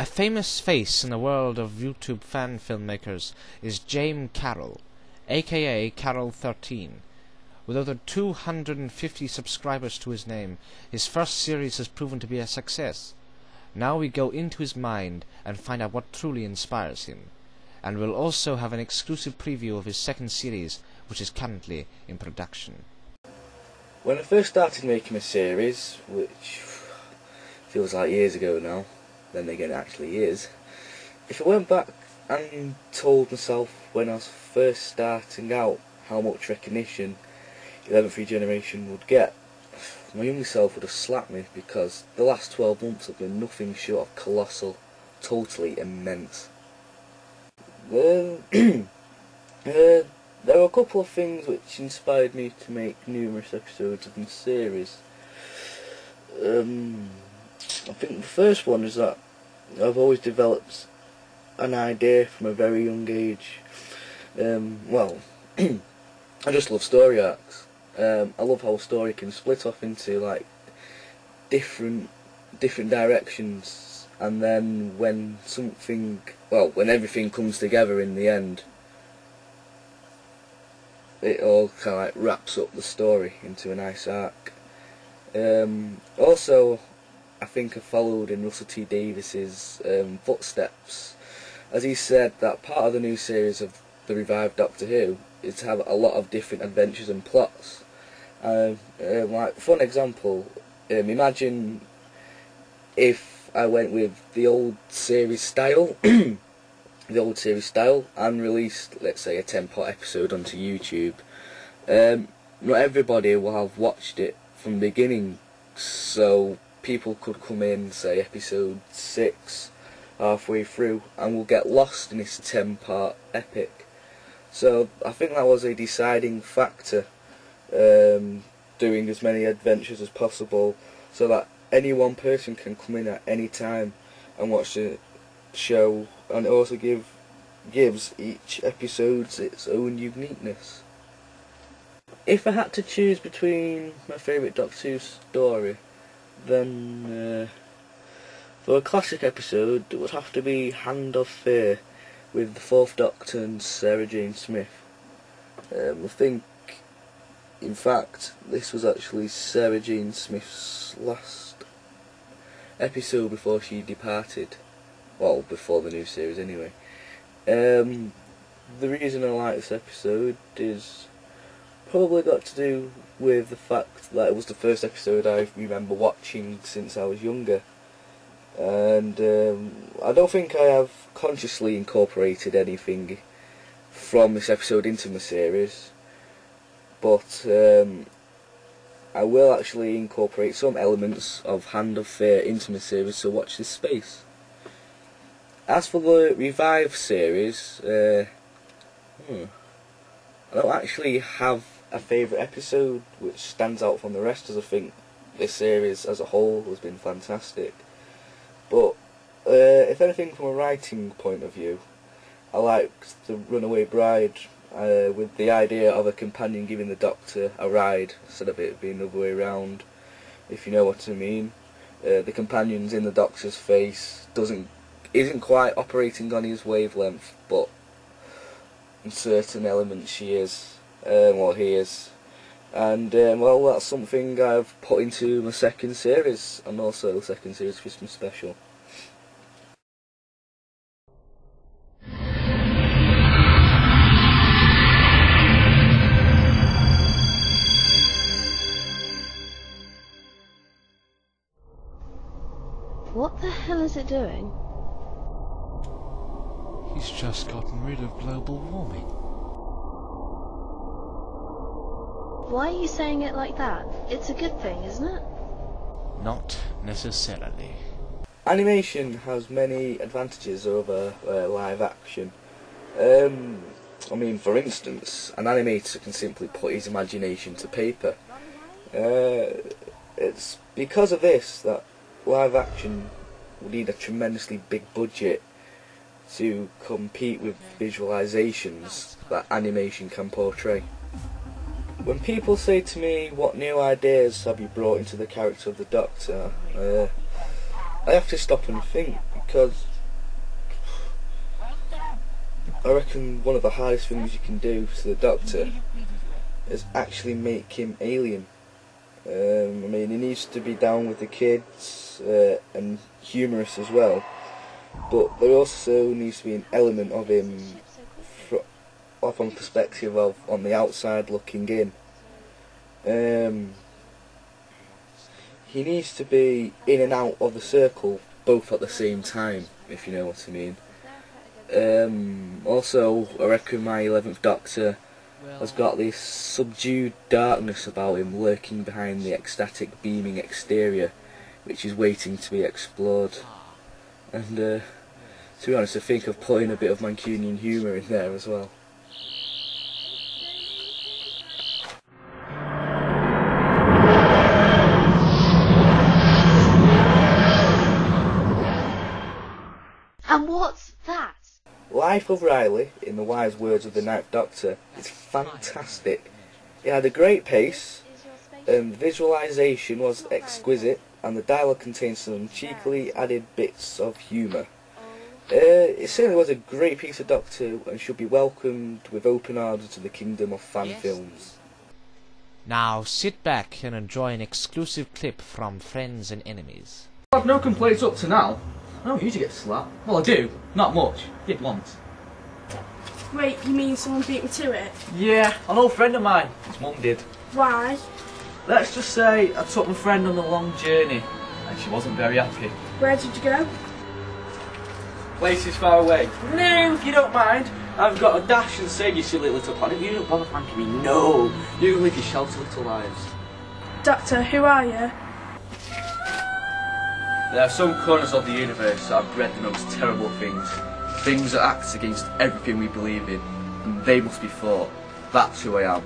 A famous face in the world of YouTube fan filmmakers is Jaime Carroll, aka Carroll13. With over 250 subscribers to his name, his first series has proven to be a success. Now we go into his mind and find out what truly inspires him. And we'll also have an exclusive preview of his second series, which is currently in production. When I first started making a series, which feels like years ago now, then again it actually is, if I went back and told myself when I was first starting out how much recognition 11th Regeneration would get, my younger self would have slapped me, because the last 12 months have been nothing short of colossal, totally immense. There are a couple of things which inspired me to make numerous episodes of the series. I think the first one is that I've always developed an idea from a very young age. Well, I just love story arcs. I love how a story can split off into like different directions, and then when everything comes together in the end, it all kind of like wraps up the story into a nice arc. Also, I think I followed in Russell T Davies's footsteps, as he said that part of the new series of the revived Doctor Who is to have a lot of different adventures and plots. Like, for an example, imagine if I went with the old series style, and released, let's say, a 10-part episode onto YouTube. Not everybody will have watched it from the beginning, so people could come in, say, episode 6, halfway through, and will get lost in this 10-part epic. So I think that was a deciding factor, doing as many adventures as possible, so that any one person can come in at any time and watch the show, and it also gives each episode its own uniqueness. If I had to choose between my favourite Doctor Who story, then for a classic episode it would have to be Hand of Fear with the 4th Doctor and Sarah Jane Smith. I think, in fact, this was actually Sarah Jane Smith's last episode before she departed. Well, before the new series anyway. The reason I like this episode is probably got to do with the fact that it was the first episode I remember watching since I was younger. And I don't think I have consciously incorporated anything from this episode into my series, but I will actually incorporate some elements of Hand of Fear into my series, so watch this space. As for the Revive series, I don't actually have a favourite episode which stands out from the rest, as I think this series as a whole has been fantastic. But if anything, from a writing point of view, I liked The Runaway Bride, with the idea of a companion giving the Doctor a ride instead of it being the other way around, if you know what I mean. The companion's in the Doctor's face, isn't quite operating on his wavelength, but in certain elements she is, he is. And well, that's something I've put into my second series, and also the second series Christmas special. What the hell is it doing? He's just gotten rid of global warming. Why are you saying it like that? It's a good thing, isn't it? Not necessarily. Animation has many advantages over live action. I mean, for instance, an animator can simply put his imagination to paper. It's because of this that live action will need a tremendously big budget to compete with visualizations that animation can portray. When people say to me, what new ideas have you brought into the character of the Doctor, I have to stop and think, because I reckon one of the hardest things you can do to the Doctor is actually make him alien. I mean, he needs to be down with the kids and humorous as well, but there also needs to be an element of him from the perspective of on the outside looking in. He needs to be in and out of the circle both at the same time, if you know what I mean. Also, I reckon my 11th Doctor has got this subdued darkness about him lurking behind the ecstatic beaming exterior, which is waiting to be explored. And to be honest, I think of putting a bit of Mancunian humour in there as well. And what's that? Life of Riley, in the wise words of the Ninth Doctor, is fantastic. It had a great pace, the visualisation was exquisite, and the dialogue contained some cheekily added bits of humour. It certainly was a great piece of Doctor and should be welcomed with open arms to the kingdom of fan films. Now sit back and enjoy an exclusive clip from Friends and Enemies. I've no complaints up to now. I don't usually get slapped. Well, I do. Not much. Did once. Wait, you mean someone beat me to it? Yeah, an old friend of mine. His mum did. Why? Let's just say I took my friend on a long journey and she wasn't very happy. Where did you go? Places far away. No, if you don't mind. I've got a dash and save you silly little planet. You don't bother thanking me. No. You live your shelter little lives. Doctor, who are you? There are some corners of the universe that have bred the most terrible things. Things that act against everything we believe in. And they must be fought. That's who I am.